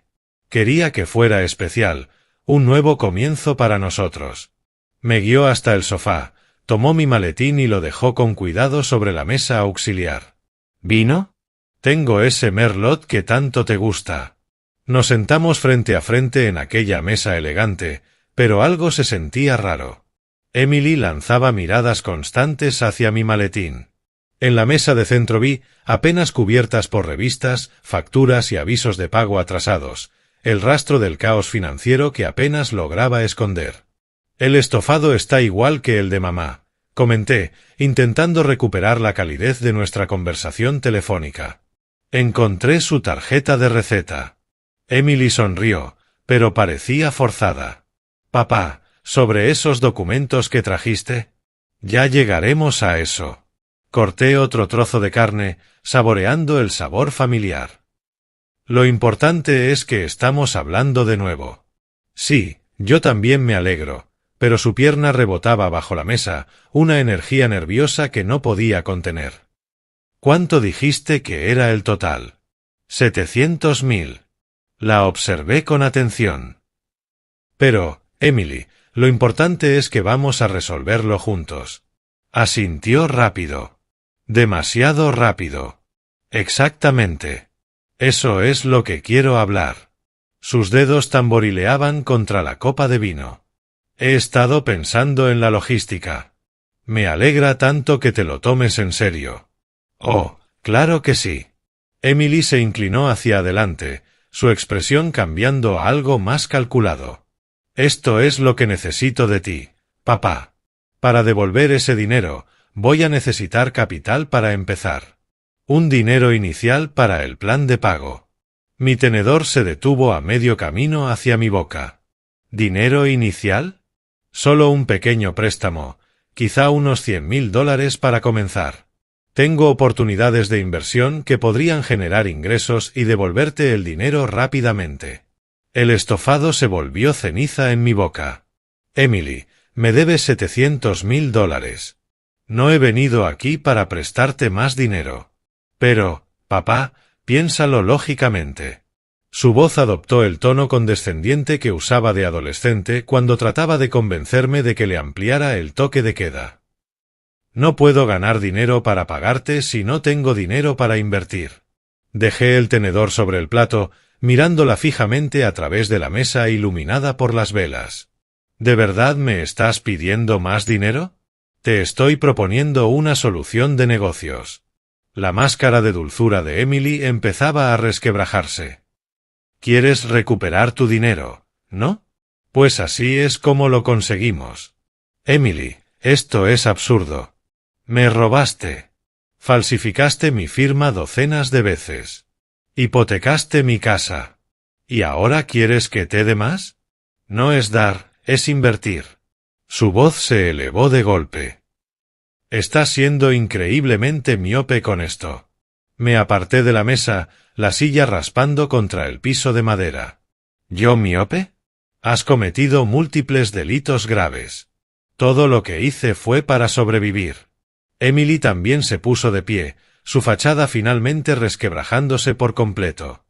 Quería que fuera especial, un nuevo comienzo para nosotros. Me guió hasta el sofá, tomó mi maletín y lo dejó con cuidado sobre la mesa auxiliar. «¿Vino? Tengo ese merlot que tanto te gusta». Nos sentamos frente a frente en aquella mesa elegante, pero algo se sentía raro. Emily lanzaba miradas constantes hacia mi maletín. En la mesa de centro vi, apenas cubiertas por revistas, facturas y avisos de pago atrasados, el rastro del caos financiero que apenas lograba esconder. «El estofado está igual que el de mamá», comenté, intentando recuperar la calidez de nuestra conversación telefónica. Encontré su tarjeta de receta. Emily sonrió, pero parecía forzada. «Papá, ¿sobre esos documentos que trajiste?» «Ya llegaremos a eso». Corté otro trozo de carne, saboreando el sabor familiar. «Lo importante es que estamos hablando de nuevo». «Sí, yo también me alegro», pero su pierna rebotaba bajo la mesa, una energía nerviosa que no podía contener. «¿Cuánto dijiste que era el total?» «700.000». La observé con atención. «Pero, Emily, lo importante es que vamos a resolverlo juntos». Asintió rápido. Demasiado rápido. Exactamente. Eso es lo que quiero hablar. Sus dedos tamborileaban contra la copa de vino. He estado pensando en la logística. Me alegra tanto que te lo tomes en serio. Oh, claro que sí. Emily se inclinó hacia adelante, su expresión cambiando a algo más calculado. Esto es lo que necesito de ti, papá. Para devolver ese dinero, voy a necesitar capital para empezar. Un dinero inicial para el plan de pago. Mi tenedor se detuvo a medio camino hacia mi boca. ¿Dinero inicial? Solo un pequeño préstamo, quizá unos $100,000 para comenzar. Tengo oportunidades de inversión que podrían generar ingresos y devolverte el dinero rápidamente. El estofado se volvió ceniza en mi boca. Emily, me debes $700,000. No he venido aquí para prestarte más dinero. Pero, papá, piénsalo lógicamente. Su voz adoptó el tono condescendiente que usaba de adolescente cuando trataba de convencerme de que le ampliara el toque de queda. No puedo ganar dinero para pagarte si no tengo dinero para invertir. Dejé el tenedor sobre el plato, mirándola fijamente a través de la mesa iluminada por las velas. ¿De verdad me estás pidiendo más dinero? Te estoy proponiendo una solución de negocios. La máscara de dulzura de Emily empezaba a resquebrajarse. ¿Quieres recuperar tu dinero, no? Pues así es como lo conseguimos. Emily, esto es absurdo. Me robaste. Falsificaste mi firma docenas de veces. Hipotecaste mi casa. ¿Y ahora quieres que te dé más? No es dar, es invertir. Su voz se elevó de golpe. Estás siendo increíblemente miope con esto. Me aparté de la mesa, la silla raspando contra el piso de madera. ¿Yo miope? Has cometido múltiples delitos graves. Todo lo que hice fue para sobrevivir. Emily también se puso de pie, su fachada finalmente resquebrajándose por completo.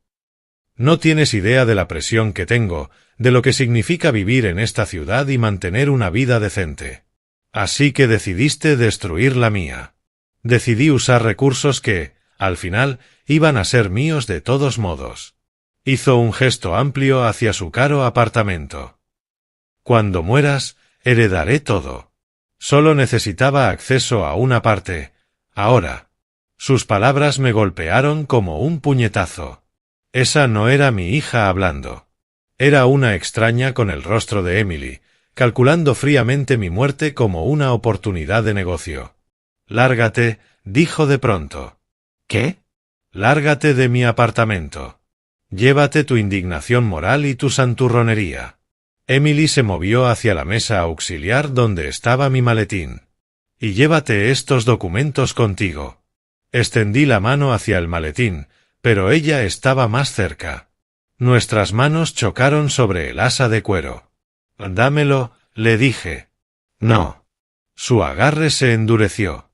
No tienes idea de la presión que tengo, de lo que significa vivir en esta ciudad y mantener una vida decente. Así que decidiste destruir la mía. Decidí usar recursos que, al final, iban a ser míos de todos modos. Hizo un gesto amplio hacia su caro apartamento. Cuando mueras, heredaré todo. Solo necesitaba acceso a una parte. Ahora. Sus palabras me golpearon como un puñetazo. Esa no era mi hija hablando. Era una extraña con el rostro de Emily, calculando fríamente mi muerte como una oportunidad de negocio. Lárgate, dijo de pronto. ¿Qué? Lárgate de mi apartamento. Llévate tu indignación moral y tu santurronería. Emily se movió hacia la mesa auxiliar donde estaba mi maletín. Y llévate estos documentos contigo. Extendí la mano hacia el maletín, pero ella estaba más cerca. Nuestras manos chocaron sobre el asa de cuero. Dámelo, le dije. No. Su agarre se endureció.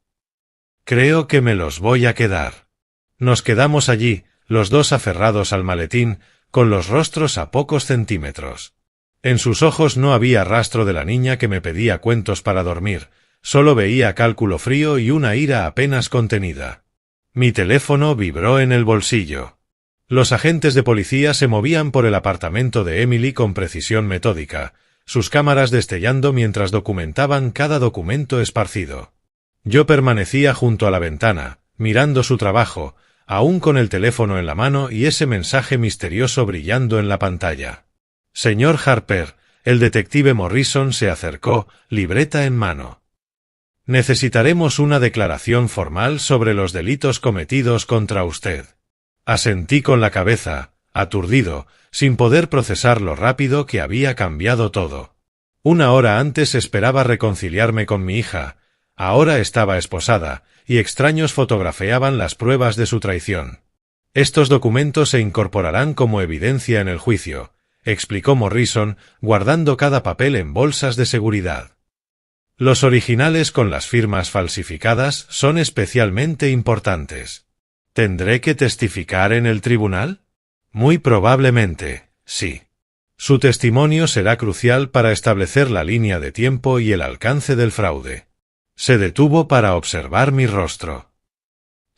Creo que me los voy a quedar. Nos quedamos allí, los dos aferrados al maletín, con los rostros a pocos centímetros. En sus ojos no había rastro de la niña que me pedía cuentos para dormir, solo veía cálculo frío y una ira apenas contenida. Mi teléfono vibró en el bolsillo. Los agentes de policía se movían por el apartamento de Emily con precisión metódica, sus cámaras destellando mientras documentaban cada documento esparcido. Yo permanecía junto a la ventana, mirando su trabajo, aún con el teléfono en la mano y ese mensaje misterioso brillando en la pantalla. Señor Harper, el detective Morrison se acercó, libreta en mano. Necesitaremos una declaración formal sobre los delitos cometidos contra usted. Asentí con la cabeza, aturdido, sin poder procesar lo rápido que había cambiado todo. Una hora antes esperaba reconciliarme con mi hija, ahora estaba esposada, y extraños fotografiaban las pruebas de su traición. Estos documentos se incorporarán como evidencia en el juicio, explicó Morrison, guardando cada papel en bolsas de seguridad. Los originales con las firmas falsificadas son especialmente importantes. ¿Tendré que testificar en el tribunal? Muy probablemente, sí. Su testimonio será crucial para establecer la línea de tiempo y el alcance del fraude. Se detuvo para observar mi rostro.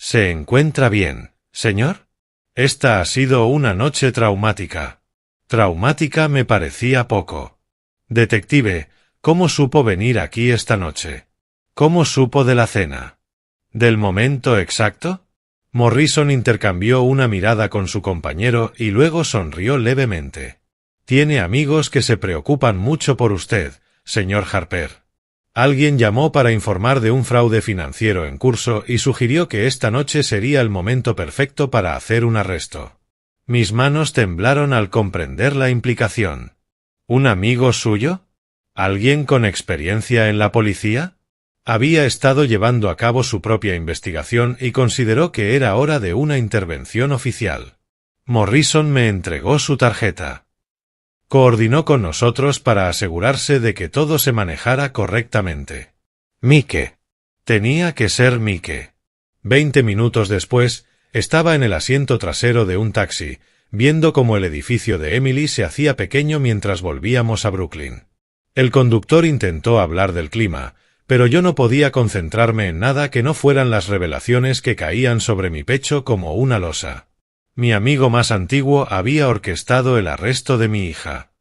¿Se encuentra bien, señor? Esta ha sido una noche traumática. Traumática me parecía poco. Detective, ¿cómo supo venir aquí esta noche? ¿Cómo supo de la cena? ¿Del momento exacto? Morrison intercambió una mirada con su compañero y luego sonrió levemente. Tiene amigos que se preocupan mucho por usted, señor Harper. Alguien llamó para informar de un fraude financiero en curso y sugirió que esta noche sería el momento perfecto para hacer un arresto. Mis manos temblaron al comprender la implicación. ¿Un amigo suyo? ¿Alguien con experiencia en la policía? Había estado llevando a cabo su propia investigación y consideró que era hora de una intervención oficial. Morrison me entregó su tarjeta. Coordinó con nosotros para asegurarse de que todo se manejara correctamente. Mike. Tenía que ser Mike. 20 minutos después, estaba en el asiento trasero de un taxi, viendo cómo el edificio de Emily se hacía pequeño mientras volvíamos a Brooklyn. El conductor intentó hablar del clima, pero yo no podía concentrarme en nada que no fueran las revelaciones que caían sobre mi pecho como una losa. Mi amigo más antiguo había orquestado el arresto de mi hija.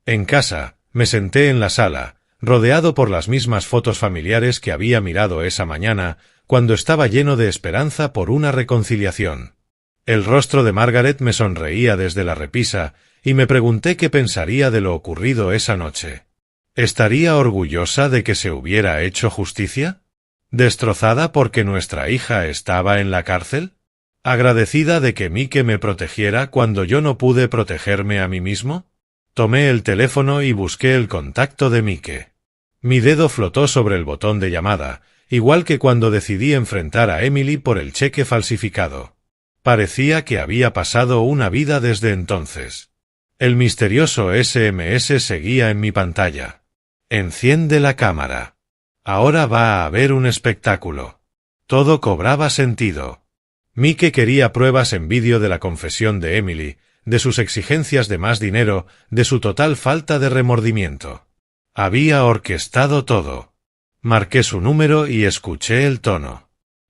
En casa, me senté en la sala, rodeado por las mismas fotos familiares que había mirado esa mañana, cuando estaba lleno de esperanza por una reconciliación. El rostro de Margaret me sonreía desde la repisa, y me pregunté qué pensaría de lo ocurrido esa noche. ¿Estaría orgullosa de que se hubiera hecho justicia? ¿Destrozada porque nuestra hija estaba en la cárcel? ¿Agradecida de que Mike me protegiera cuando yo no pude protegerme a mí mismo? Tomé el teléfono y busqué el contacto de Mike. Mi dedo flotó sobre el botón de llamada, igual que cuando decidí enfrentar a Emily por el cheque falsificado. Parecía que había pasado una vida desde entonces. El misterioso SMS seguía en mi pantalla. Enciende la cámara. Ahora va a haber un espectáculo. Todo cobraba sentido. Mike quería pruebas en vídeo de la confesión de Emily, de sus exigencias de más dinero, de su total falta de remordimiento. Había orquestado todo. Marqué su número y escuché el tono.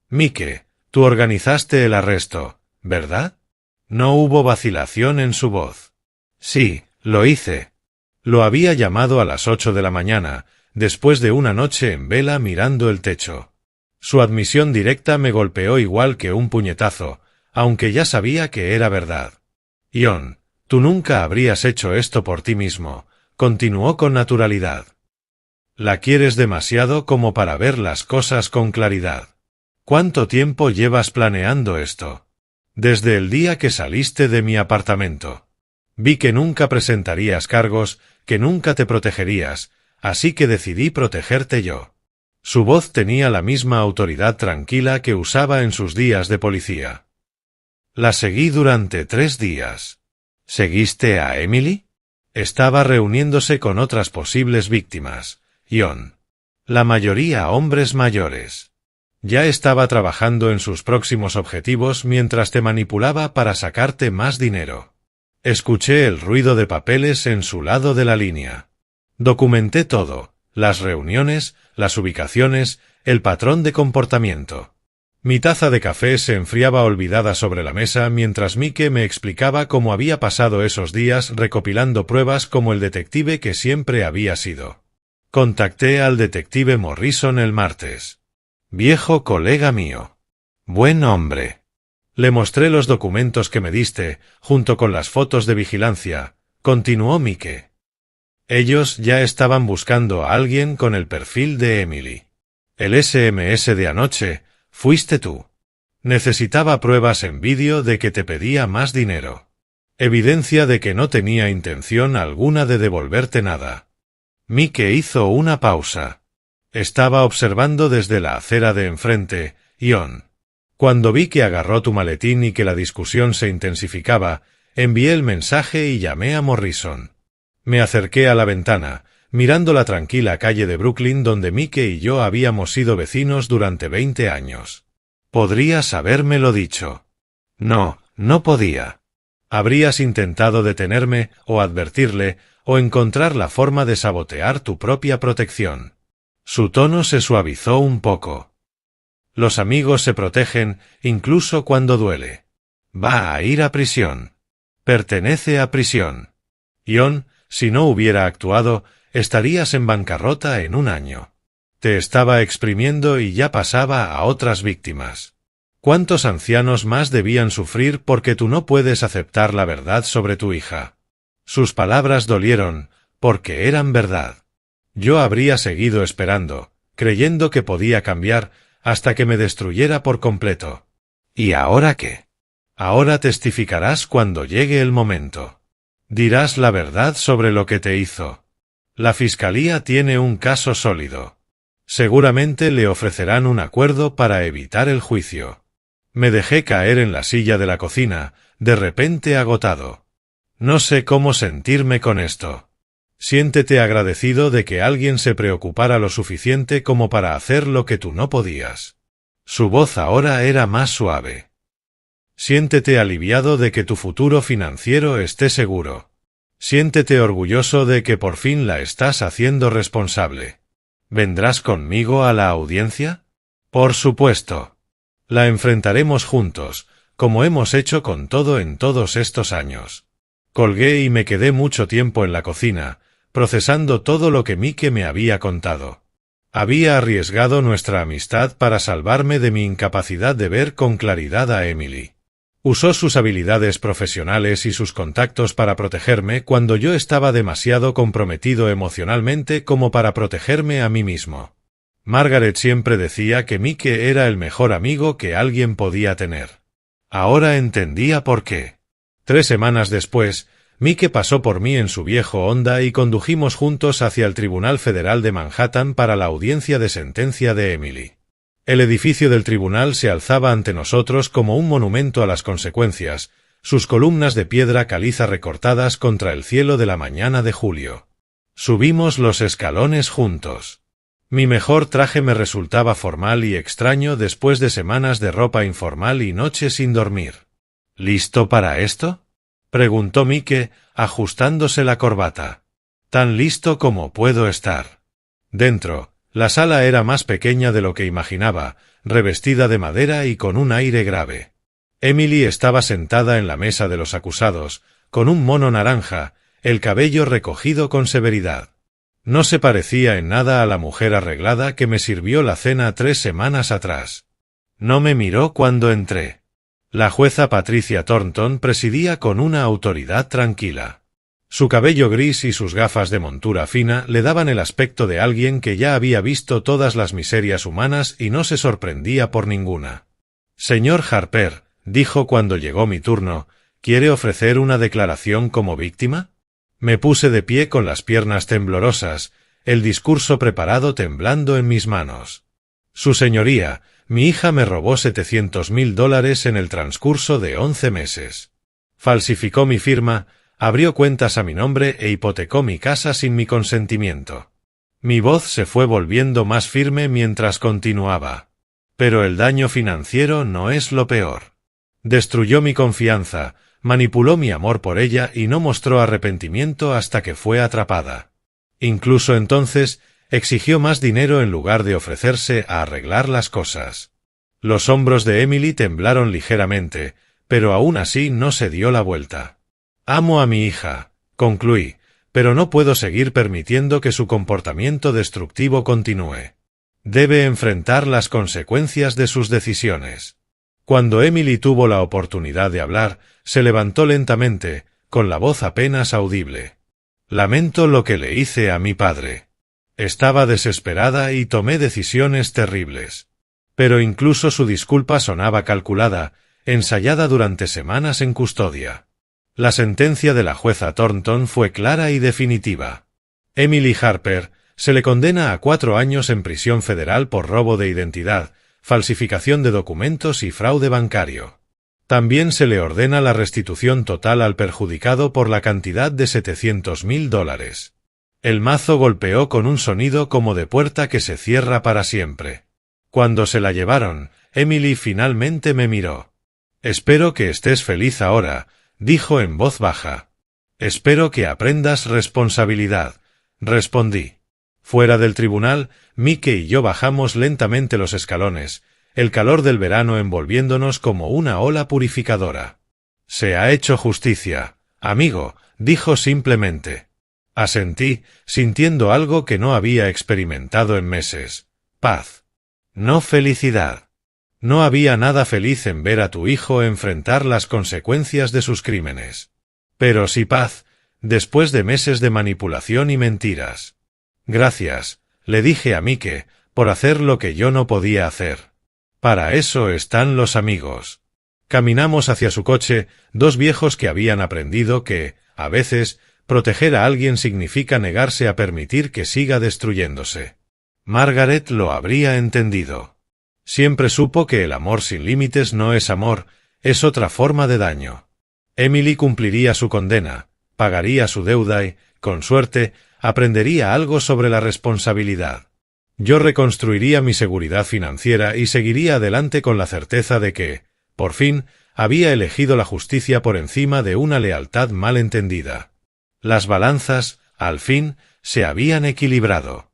Mike, tú organizaste el arresto, ¿verdad? No hubo vacilación en su voz. Sí, lo hice. Lo había llamado a las 8 de la mañana, después de una noche en vela mirando el techo. Su admisión directa me golpeó igual que un puñetazo, aunque ya sabía que era verdad. Ion, tú nunca habrías hecho esto por ti mismo, continuó con naturalidad. La quieres demasiado como para ver las cosas con claridad. ¿Cuánto tiempo llevas planeando esto? Desde el día que saliste de mi apartamento. Vi que nunca presentarías cargos, que nunca te protegerías, así que decidí protegerte yo. Su voz tenía la misma autoridad tranquila que usaba en sus días de policía. La seguí durante 3 días. ¿Seguiste a Emily? Estaba reuniéndose con otras posibles víctimas, Ion. La mayoría hombres mayores. Ya estaba trabajando en sus próximos objetivos mientras te manipulaba para sacarte más dinero. Escuché el ruido de papeles en su lado de la línea. Documenté todo, las reuniones, las ubicaciones, el patrón de comportamiento. Mi taza de café se enfriaba olvidada sobre la mesa mientras Mike me explicaba cómo había pasado esos días recopilando pruebas como el detective que siempre había sido. Contacté al detective Morrison el martes. Viejo colega mío. Buen hombre. Le mostré los documentos que me diste, junto con las fotos de vigilancia, continuó Mike. Ellos ya estaban buscando a alguien con el perfil de Emily. El SMS de anoche, fuiste tú. Necesitaba pruebas en vídeo de que te pedía más dinero. Evidencia de que no tenía intención alguna de devolverte nada. Mike hizo una pausa. Estaba observando desde la acera de enfrente, Ion. Cuando vi que agarró tu maletín y que la discusión se intensificaba, envié el mensaje y llamé a Morrison. Me acerqué a la ventana, mirando la tranquila calle de Brooklyn donde Mike y yo habíamos sido vecinos durante 20 años. Podrías habérmelo dicho. No, no podía. Habrías intentado detenerme, o advertirle, o encontrar la forma de sabotear tu propia protección. Su tono se suavizó un poco. Los amigos se protegen, incluso cuando duele. Va a ir a prisión. Pertenece a prisión. John, si no hubiera actuado, estarías en bancarrota en un año. Te estaba exprimiendo y ya pasaba a otras víctimas. ¿Cuántos ancianos más debían sufrir porque tú no puedes aceptar la verdad sobre tu hija? Sus palabras dolieron, porque eran verdad. Yo habría seguido esperando, creyendo que podía cambiar, hasta que me destruyera por completo. ¿Y ahora qué? Ahora testificarás cuando llegue el momento. Dirás la verdad sobre lo que te hizo. La fiscalía tiene un caso sólido. Seguramente le ofrecerán un acuerdo para evitar el juicio. Me dejé caer en la silla de la cocina, de repente agotado. No sé cómo sentirme con esto. Siéntete agradecido de que alguien se preocupara lo suficiente como para hacer lo que tú no podías. Su voz ahora era más suave. Siéntete aliviado de que tu futuro financiero esté seguro. Siéntete orgulloso de que por fin la estás haciendo responsable. ¿Vendrás conmigo a la audiencia? Por supuesto. La enfrentaremos juntos, como hemos hecho con todo en todos estos años. Colgué y me quedé mucho tiempo en la cocina, procesando todo lo que Mike me había contado. Había arriesgado nuestra amistad para salvarme de mi incapacidad de ver con claridad a Emily. Usó sus habilidades profesionales y sus contactos para protegerme cuando yo estaba demasiado comprometido emocionalmente como para protegerme a mí mismo. Margaret siempre decía que Mike era el mejor amigo que alguien podía tener. Ahora entendía por qué. 3 semanas después, Mike pasó por mí en su viejo Honda y condujimos juntos hacia el Tribunal Federal de Manhattan para la audiencia de sentencia de Emily. El edificio del tribunal se alzaba ante nosotros como un monumento a las consecuencias, sus columnas de piedra caliza recortadas contra el cielo de la mañana de julio. Subimos los escalones juntos. Mi mejor traje me resultaba formal y extraño después de semanas de ropa informal y noches sin dormir. ¿Listo para esto?, preguntó Mike, ajustándose la corbata. Tan listo como puedo estar. Dentro, la sala era más pequeña de lo que imaginaba, revestida de madera y con un aire grave. Emily estaba sentada en la mesa de los acusados, con un mono naranja, el cabello recogido con severidad. No se parecía en nada a la mujer arreglada que me sirvió la cena 3 semanas atrás. No me miró cuando entré. La jueza Patricia Thornton presidía con una autoridad tranquila. Su cabello gris y sus gafas de montura fina le daban el aspecto de alguien que ya había visto todas las miserias humanas y no se sorprendía por ninguna. «Señor Harper», dijo cuando llegó mi turno, «¿quiere ofrecer una declaración como víctima?» Me puse de pie con las piernas temblorosas, el discurso preparado temblando en mis manos. «Su señoría, mi hija me robó $700,000 en el transcurso de 11 meses. Falsificó mi firma, abrió cuentas a mi nombre e hipotecó mi casa sin mi consentimiento». Mi voz se fue volviendo más firme mientras continuaba. «Pero el daño financiero no es lo peor. Destruyó mi confianza, manipuló mi amor por ella y no mostró arrepentimiento hasta que fue atrapada. Incluso entonces, exigió más dinero en lugar de ofrecerse a arreglar las cosas». Los hombros de Emily temblaron ligeramente, pero aún así no se dio la vuelta. «Amo a mi hija», concluí, «pero no puedo seguir permitiendo que su comportamiento destructivo continúe. Debe enfrentar las consecuencias de sus decisiones». Cuando Emily tuvo la oportunidad de hablar, se levantó lentamente, con la voz apenas audible. «Lamento lo que le hice a mi padre. Estaba desesperada y tomé decisiones terribles». Pero incluso su disculpa sonaba calculada, ensayada durante semanas en custodia. La sentencia de la jueza Thornton fue clara y definitiva. Emily Harper se le condena a 4 años en prisión federal por robo de identidad, falsificación de documentos y fraude bancario. También se le ordena la restitución total al perjudicado por la cantidad de $700,000. El mazo golpeó con un sonido como de puerta que se cierra para siempre. Cuando se la llevaron, Emily finalmente me miró. «Espero que estés feliz ahora», dijo en voz baja. «Espero que aprendas responsabilidad», respondí. Fuera del tribunal, Mike y yo bajamos lentamente los escalones, el calor del verano envolviéndonos como una ola purificadora. Se ha hecho justicia, amigo, dijo simplemente. Asentí, sintiendo algo que no había experimentado en meses. Paz. No felicidad. No había nada feliz en ver a tu hijo enfrentar las consecuencias de sus crímenes. Pero sí paz, después de meses de manipulación y mentiras. Gracias, le dije a Mike, por hacer lo que yo no podía hacer. Para eso están los amigos. Caminamos hacia su coche, dos viejos que habían aprendido que, a veces, proteger a alguien significa negarse a permitir que siga destruyéndose. Margaret lo habría entendido. Siempre supo que el amor sin límites no es amor, es otra forma de daño. Emily cumpliría su condena, pagaría su deuda y, con suerte, aprendería algo sobre la responsabilidad. Yo reconstruiría mi seguridad financiera y seguiría adelante con la certeza de que, por fin, había elegido la justicia por encima de una lealtad mal entendida. Las balanzas, al fin, se habían equilibrado.